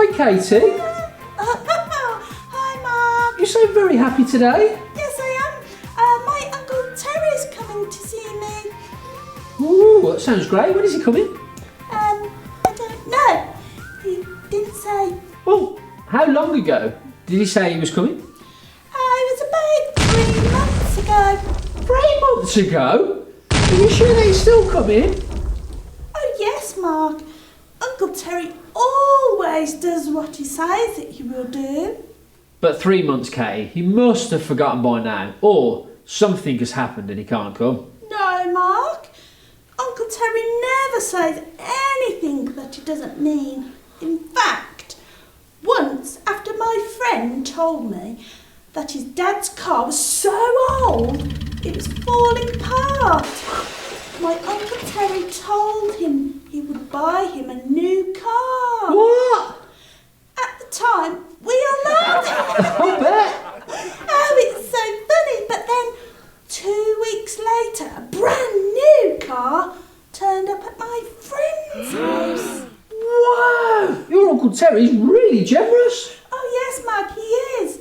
Hi, Katie. Hi, Mark. You seem very happy today. Yes, I am. My Uncle Terry's coming to see me. Ooh, that sounds great. When is he coming? I don't know. He didn't say. Well, how long ago did he say he was coming? It was about 3 months ago. 3 months ago? Are you sure that he's still coming? Oh, yes, Mark. Uncle Terry always does what he says that he will do. But 3 months, Katie. He must have forgotten by now. Or something has happened and he can't come. No, Mark. Uncle Terry never says anything that he doesn't mean. In fact, once after my friend told me that his dad's car was so old it was falling apart, my Uncle Terry told him he would buy him a new car. What? At the time, we all laughed. I bet. Oh, it's so funny. But then 2 weeks later, a brand new car turned up at my friend's house. Wow! Your Uncle Terry's really generous. Oh yes, Mark, he is.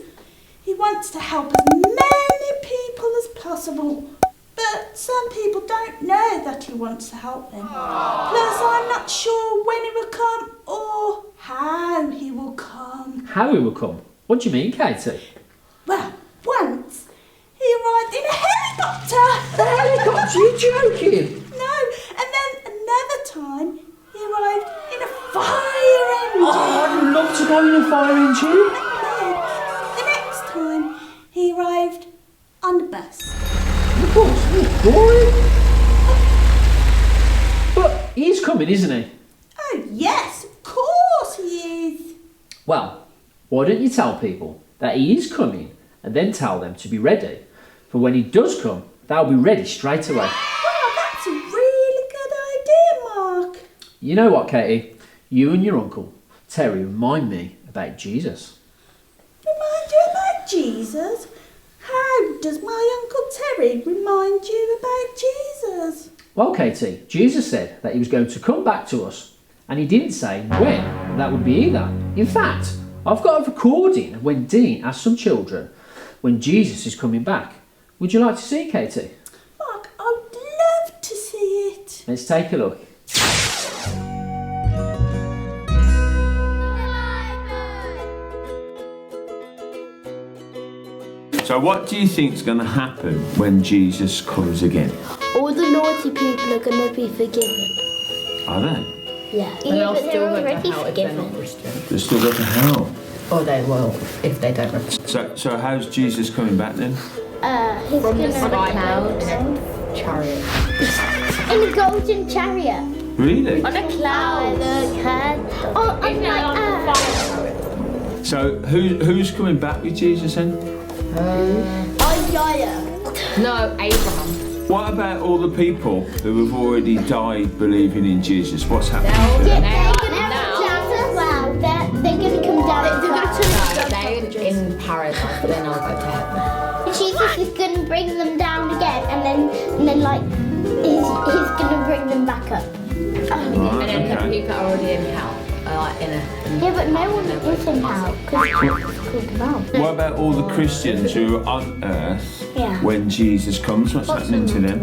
He wants to help as many people as possible. But some people don't know that he wants to help them. Plus, I'm not sure when he will come or how he will come. How he will come? What do you mean, Katie? Well, once he arrived in a helicopter. A helicopter? You're joking? No, and then another time he arrived in a fire engine. Oh, I'd love to go in a fire engine. And then the next time he arrived on the bus. Of course, it's boring. But he's coming, isn't he? Oh yes, of course he is. Well, why don't you tell people that he is coming and then tell them to be ready? For when he does come, they'll be ready straight away. Wow, that's a really good idea, Mark. You know what, Katie? You and your uncle Terry remind me about Jesus. Remind you about Jesus? How does my Uncle Terry remind you about Jesus? Well, Katie, Jesus said that he was going to come back to us, and he didn't say when that would be either. In fact, I've got a recording of when Dean asked some children when Jesus is coming back. Would you like to see, Katie? Mark, I would love to see it. Let's take a look. So what do you think is going to happen when Jesus comes again? All the naughty people are going to be forgiven. Are they? Yeah, And they'll but still they're go to already hell if they're not forgiven. Christian. They'll still go to hell. Or they will if they don't repent. So how's Jesus coming back then? He's From the going sky to chariot. in a golden chariot. Really? On a cloud. Oh, and like So who's coming back with Jesus then? Isaiah. No, Abraham. What about all the people who have already died believing in Jesus? What's happening to Yeah, them? they're going to come down as well. They're going to come down. They're going to They're in paradise, but then I'll go to heaven. Jesus is going to bring them down again, and then like he's going to bring them back up. Right, And then the okay. people are already in hell. Like in a. Yeah, but no one is in hell because it's called hell. What about all the Christians who are on earth Yeah. when Jesus comes? What's happening to them?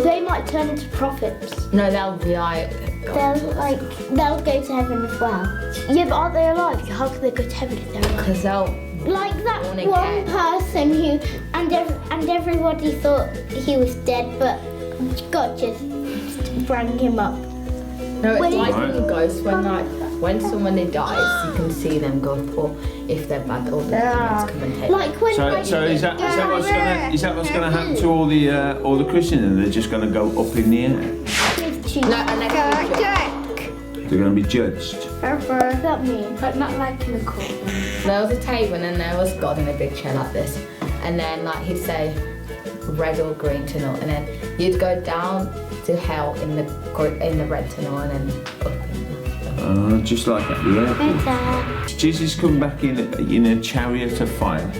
They might turn into prophets. No, they'll be like. They'll go to heaven as well. Yeah, but aren't they alive? How can they go to heaven if they're alive? Because they'll. Like that Born one again. person who and everybody thought he was dead, but God just brought him up. No, it's When- like in ghosts when somebody dies, you can see them go up, or if they're bad, all the demons come and take them. Like when So is that what's gonna happen to all the Christians? And they're just gonna go up in the air? No, and they're gonna be judged. They're gonna be judged. What does that mean? But not like in a court. There was a table and then there was God in a big chair like this, and then like he'd say red or green tunnel, and then you'd go down to hell in the red tunnel and then up in Just like at the airport. Jesus come back in a chariot of fire.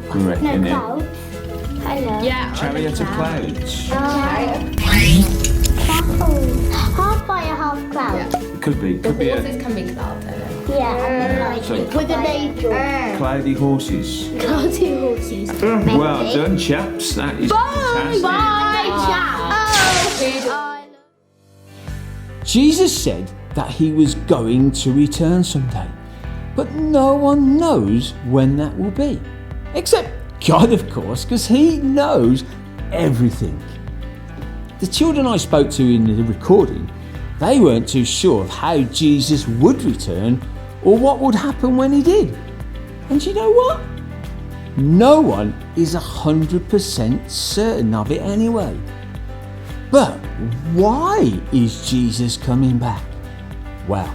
Correct, No, innit? clouds. Hello. yeah. Chariot of clouds. Half fire, half cloud. Yeah. Could be. The horses can be clouds, I know. Yeah. So- With an angel. Cloudy horses. Cloudy horses. Well done, chaps. That is fantastic. Jesus said that he was going to return someday, but no one knows when that will be. Except God, of course, because he knows everything. The children I spoke to in the recording, they weren't too sure of how Jesus would return or what would happen when he did. And you know what? No one is 100% certain of it anyway. But why is Jesus coming back? Well,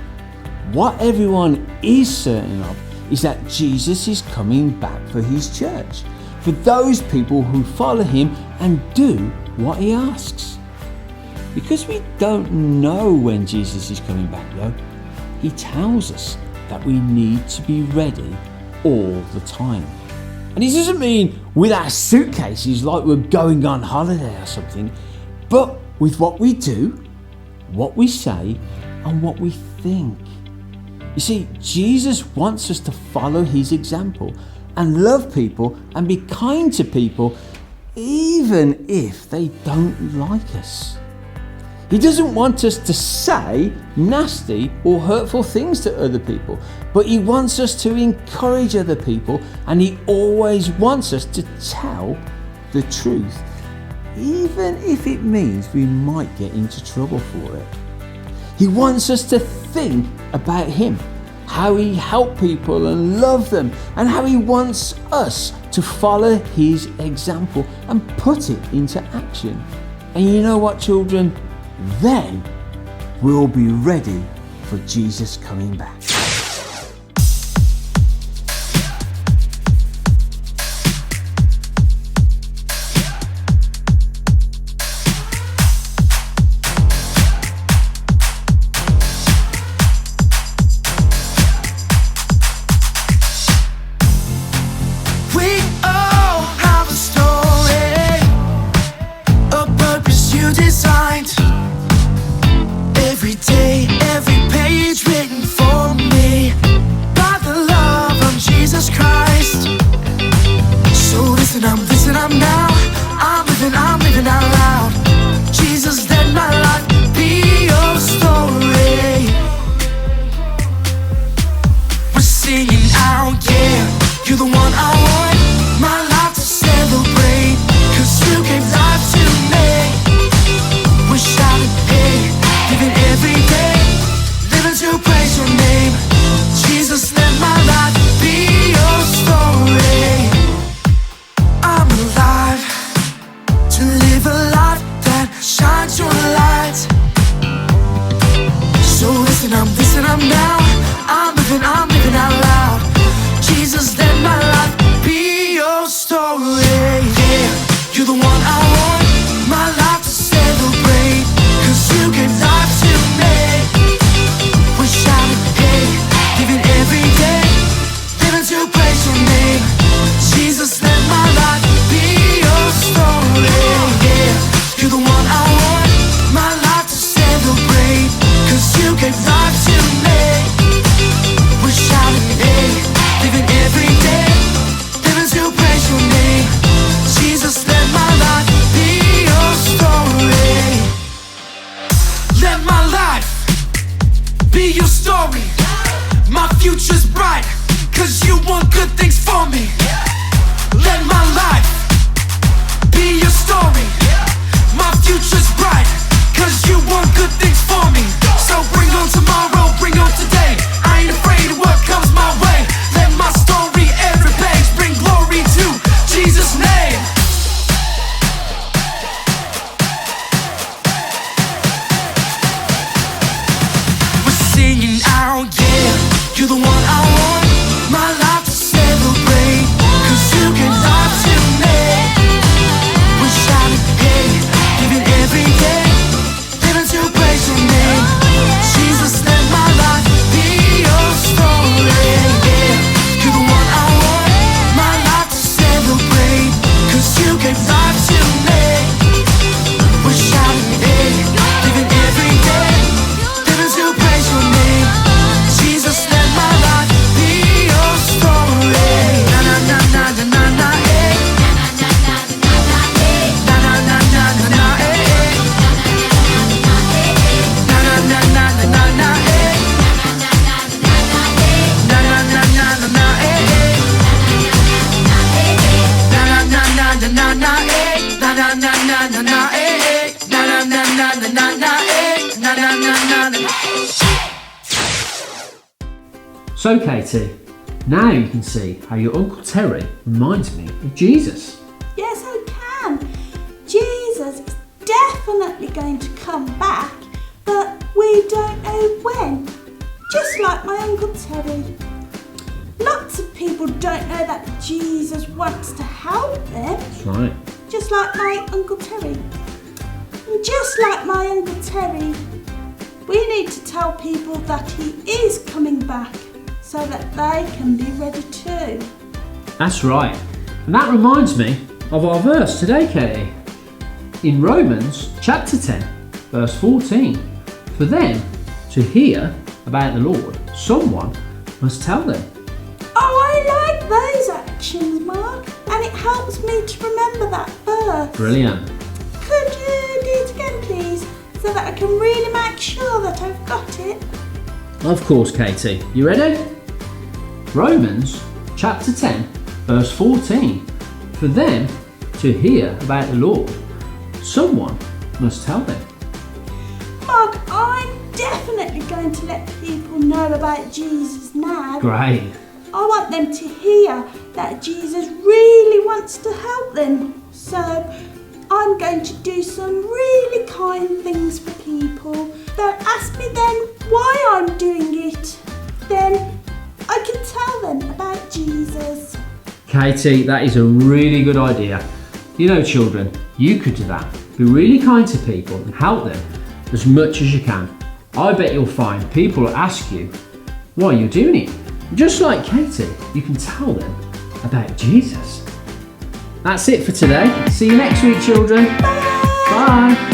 what everyone is certain of is that Jesus is coming back for his church, for those people who follow him and do what he asks. Because we don't know when Jesus is coming back though, he tells us that we need to be ready all the time. And he doesn't mean with our suitcases like we're going on holiday or something, but with what we do, what we say, and what we think. You see, Jesus wants us to follow his example and love people and be kind to people even if they don't like us. He doesn't want us to say nasty or hurtful things to other people, but he wants us to encourage other people, and he always wants us to tell the truth, even if it means we might get into trouble for it. He wants us to think about him, how he helped people and love them, and how he wants us to follow his example and put it into action. And you know what, children? Then we'll be ready for Jesus coming back. We all have a story, a purpose you designed. Every day, every page written for me by the love of Jesus Christ. So listen, I'm now. I'm living out loud. Jesus, let my life be your story. We're singing out, yeah. You're the one I want, my life to celebrate. 'Cause you gave life to me. We're shouting, hey, living every day, living to praise your name. Jesus, let my life be your story. I'm alive to live a life that shines your light. So listen, I'm now. I'm living out loud. Jesus, let my life be your story. Yeah, you're the one I want, my life to celebrate. 'Cause you gave life to me. We're shouting, hey, living every day, living to praise your name. Jesus, let my life be your story. Yeah, you're the one I want, my life to celebrate. 'Cause you gave life to me. We're shouting, hey, living every day, living to praise your name. Jesus, let my life be your story. Let my life be your story. My future's bright, 'cause you want good things for me. Let my life be your story. My future's bright, 'cause you want good things for me. So bring on tomorrow, bring on today. I ain't afraid of what comes my way. Let my story, every page, bring glory to Jesus' name. We're singing out, yeah, you're the one I want, my life to celebrate. 'Cause you gave life to me. We're shouting, hey, living every day, living to praise your name. Jesus, let my life be your story. Yeah, you're the one I want, my life to celebrate. 'Cause you gave life to me. We're shouting, hey, living every day, living to praise your name. Jesus, let my So Katie, now you can see how your Uncle Terry reminds me of Jesus. Yes, I can. Jesus is definitely going to come back, but we don't know when. Just like my Uncle Terry. Lots of people don't know that Jesus wants to help them. That's right. Just like my Uncle Terry. And just like my Uncle Terry, we need to tell people that he is coming back so that they can be ready too. That's right. And that reminds me of our verse today, Katie. In Romans chapter 10, verse 14. For them to hear about the Lord, someone must tell them. Oh, I like those actions, Mark. And it helps me to remember that verse. Brilliant. Could you do it again, please? So that I can really make sure that I've got it. Of course, Katie. You ready? Romans chapter 10, verse 14. For them to hear about the Lord, someone must tell them. Mark, I'm definitely going to let people know about Jesus now. Great. I want them to hear that Jesus really wants to help them. So I'm going to do some really kind things for people. They'll ask me then why I'm doing it. Then I can tell them about Jesus. Katie, that is a really good idea. You know, children, you could do that. Be really kind to people and help them as much as you can. I bet you'll find people will ask you why you're doing it. Just like Katie, you can tell them about Jesus. That's it for today. See you next week, children. Bye. Bye.